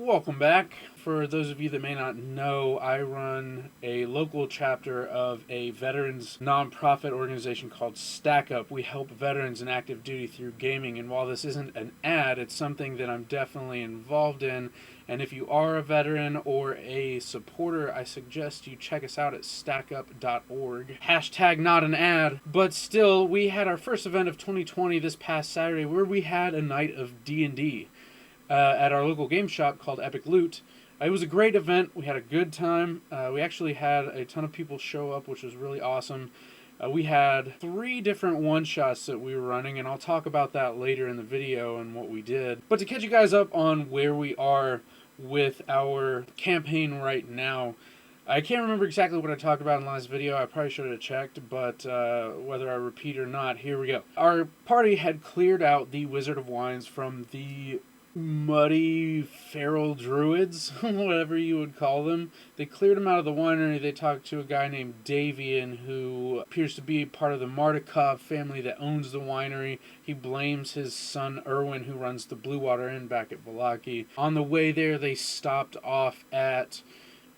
Welcome back. For those of you that may not know, I run a local chapter of a veterans nonprofit organization called Stack Up. We help veterans in active duty through gaming, and while this isn't an ad, it's something that I'm definitely involved in. And if you are a veteran or a supporter, I suggest you check us out at stackup.org. Hashtag not an ad, but still, we had our first event of 2020 this past Saturday where we had a night of D&D. At our local game shop called Epic Loot. It was a great event. We had a good time. We actually had a ton of people show up, which was really awesome. We had 3 different one-shots that we were running, and I'll talk about that later in the video and what we did. But to catch you guys up on where we are with our campaign right now, I can't remember exactly what I talked about in the last video. I probably should have checked, but whether I repeat or not, here we go. Our party had cleared out the Wizard of Wines from the muddy feral druids, whatever you would call them. They cleared them out of the winery. They talked to a guy named Davian, who appears to be part of the Mardukov family that owns the winery. He blames his son Erwin, who runs the Blue Water Inn back at Vallaki. On the way there, they stopped off at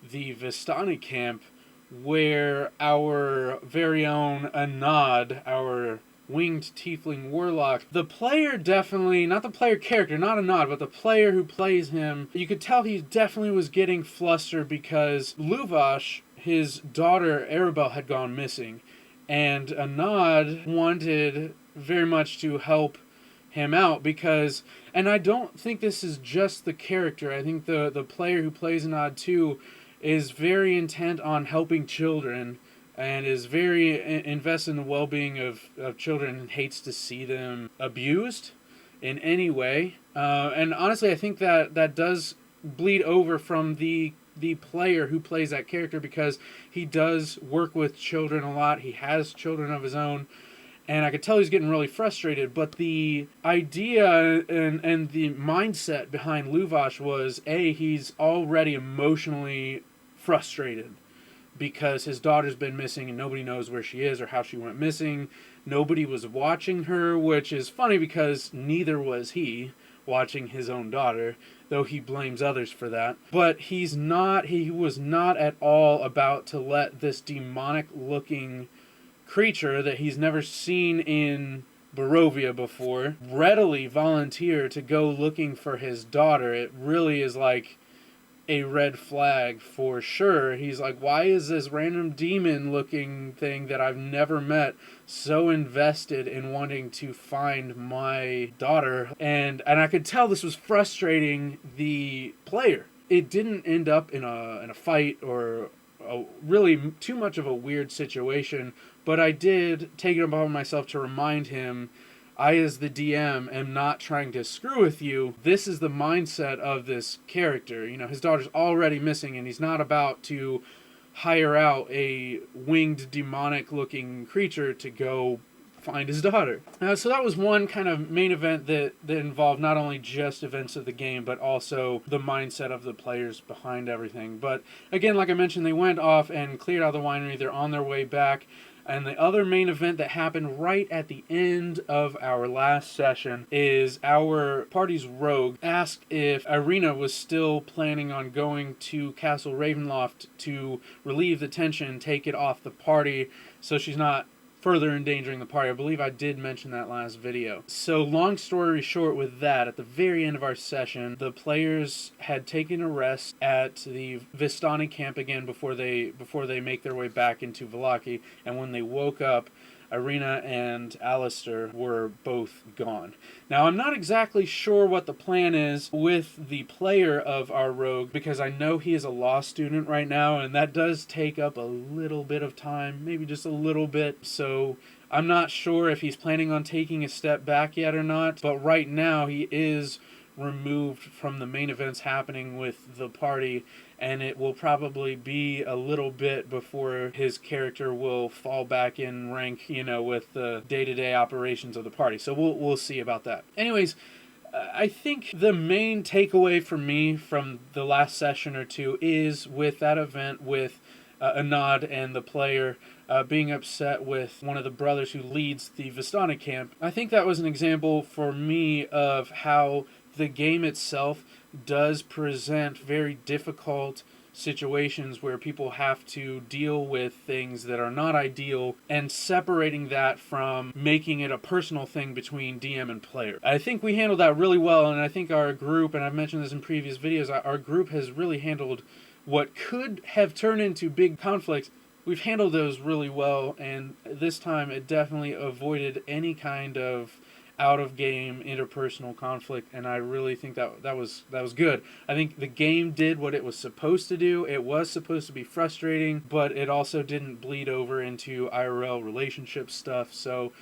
the Vistani camp, where our very own Anad, our winged tiefling warlock, the player definitely, not the player character, not Anad, but the player who plays him, you could tell he definitely was getting flustered because Luvash, his daughter Arabelle, had gone missing, and Anad wanted very much to help him out because, and I don't think this is just the character, I think the player who plays Anad too is very intent on helping children and is very invested in the well-being of children and hates to see them abused in any way. And honestly, I think that does bleed over from the player who plays that character because he does work with children a lot. He has children of his own. And I could tell he's getting really frustrated. But the idea and the mindset behind Luvash was, he's already emotionally frustrated because his daughter's been missing and nobody knows where she is or how she went missing. Nobody was watching her, which is funny because neither was he watching his own daughter, though he blames others for that. But he was not at all about to let this demonic-looking creature that he's never seen in Barovia before readily volunteer to go looking for his daughter. It really is like a red flag for sure. He's like, why is this random demon looking thing that I've never met so invested in wanting to find my daughter? And I could tell this was frustrating the player. It didn't end up in a fight or really too much of a weird situation, but I did take it upon myself to remind him, I, as the DM, am not trying to screw with you. This is the mindset of this character. You know, his daughter's already missing, and he's not about to hire out a winged, demonic-looking creature to go find his daughter. So that was one kind of main event that involved not only just events of the game, but also the mindset of the players behind everything. But again, like I mentioned, they went off and cleared out the winery. They're on their way back. And the other main event that happened right at the end of our last session is our party's rogue asked if Irina was still planning on going to Castle Ravenloft to relieve the tension and take it off the party so she's not further endangering the party. I believe I did mention that last video. So long story short with that, at the very end of our session, the players had taken a rest at the Vistani camp again before they make their way back into Vallaki, and when they woke up, Irina and Alistair were both gone. Now, I'm not exactly sure what the plan is with the player of our rogue, because I know he is a law student right now, and that does take up a little bit of time, maybe just a little bit, so I'm not sure if he's planning on taking a step back yet or not, but right now he is removed from the main events happening with the party, and it will probably be a little bit before his character will fall back in rank, with the day-to-day operations of the party. So we'll see about that. Anyways, I think the main takeaway for me from the last session or two is with that event with Anad and the player being upset with one of the brothers who leads the Vistani camp. I think that was an example for me of how the game itself does present very difficult situations where people have to deal with things that are not ideal, and separating that from making it a personal thing between DM and player. I think we handled that really well, and I think our group, and I've mentioned this in previous videos, our group has really handled what could have turned into big conflicts. We've handled those really well, and this time it definitely avoided any kind of out of game interpersonal conflict, and I really think that was good. I think the game did what it was supposed to do. It was supposed to be frustrating, but it also didn't bleed over into IRL relationship stuff. So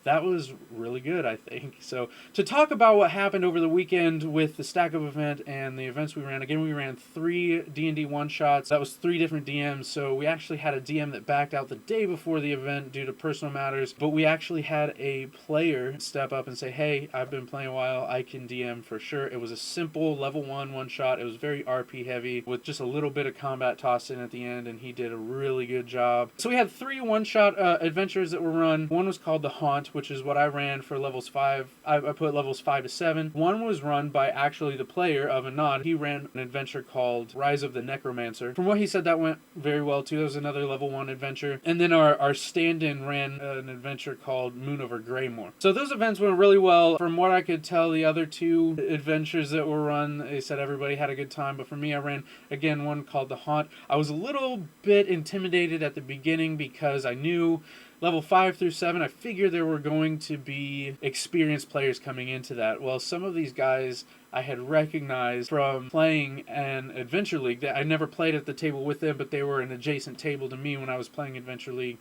that was really good, I think. So to talk about what happened over the weekend with the Stack Up event and the events we ran, again, we ran 3 D&D one-shots. That was 3 different DMs, so we actually had a DM that backed out the day before the event due to personal matters, but we actually had a player step up and say, hey, I've been playing a while, I can DM for sure. It was a simple level 1 one-shot. It was very RP heavy with just a little bit of combat tossed in at the end, and he did a really good job. So we had 3 one-shot adventures that were run. One was called The Haunt, which is what I ran for levels 5. I put levels 5 to 7. One was run by actually the player of Anand. He ran an adventure called Rise of the Necromancer. From what he said, that went very well too. That was another level 1 adventure. And then our stand-in ran an adventure called Moon over Greymore. So those events went really well. From what I could tell, the other 2 adventures that were run, they said everybody had a good time. But for me, I ran, again, one called The Haunt. I was a little bit intimidated at the beginning because I knew level 5 through 7, I figured there were going to be experienced players coming into that. Well, some of these guys I had recognized from playing an Adventure League. That I never played at the table with them, but they were an adjacent table to me when I was playing Adventure League.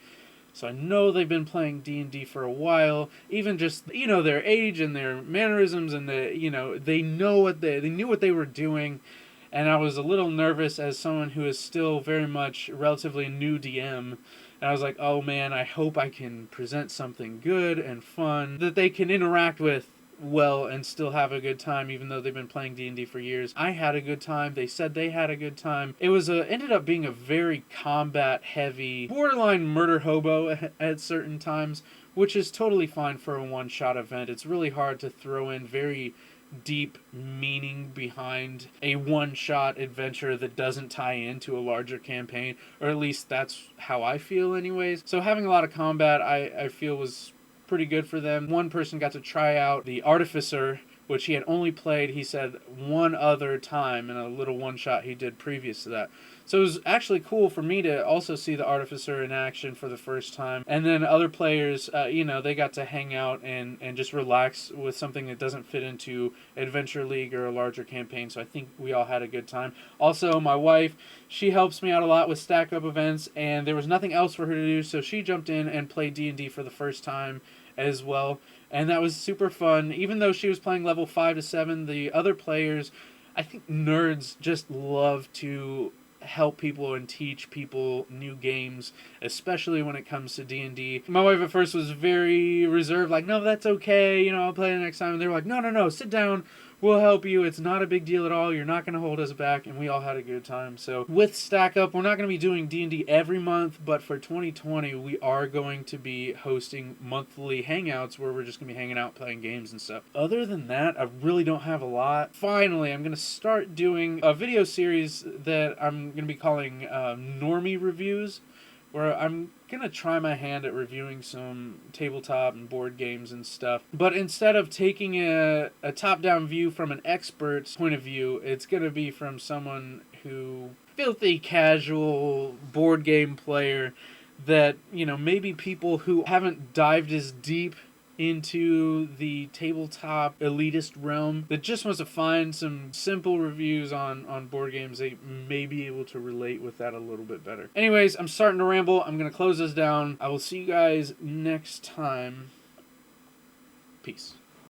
So I know they've been playing D&D for a while. Even just, their age and their mannerisms, and they knew what they were doing. And I was a little nervous as someone who is still very much relatively new DM. And I was like, oh man, I hope I can present something good and fun that they can interact with well and still have a good time, even though they've been playing D&D for years. I had a good time. They said they had a good time. It was ended up being a very combat heavy, borderline murder hobo at certain times, which is totally fine for a one-shot event. It's really hard to throw in very deep meaning behind a one-shot adventure that doesn't tie into a larger campaign, or at least that's how I feel anyways. So having a lot of combat, I feel was pretty good for them. One person got to try out the Artificer, which he had only played, he said, one other time in a little one-shot he did previous to that. So it was actually cool for me to also see the Artificer in action for the first time. And then other players, they got to hang out and just relax with something that doesn't fit into Adventure League or a larger campaign. So I think we all had a good time. Also, my wife, she helps me out a lot with Stack Up events, and there was nothing else for her to do, so she jumped in and played D&D for the first time as well. And that was super fun. Even though she was playing level 5 to 7, the other players, I think nerds just love to help people and teach people new games, especially when it comes to D&D. My wife at first was very reserved, like, no, that's okay, I'll play it next time. And they were like, no, sit down. We'll help you. It's not a big deal at all. You're not going to hold us back. And we all had a good time. So with Stack Up, we're not going to be doing D&D every month, but for 2020, we are going to be hosting monthly hangouts where we're just going to be hanging out, playing games and stuff. Other than that, I really don't have a lot. Finally, I'm going to start doing a video series that I'm going to be calling Normie Reviews, where I'm going to try my hand at reviewing some tabletop and board games and stuff. But instead of taking a top-down view from an expert's point of view, it's going to be from someone who, filthy casual board game player that, maybe people who haven't dived as deep into the tabletop elitist realm that just wants to find some simple reviews on board games, they may be able to relate with that a little bit better. Anyways, I'm starting to ramble. I'm going to close this down. I will see you guys next time. Peace.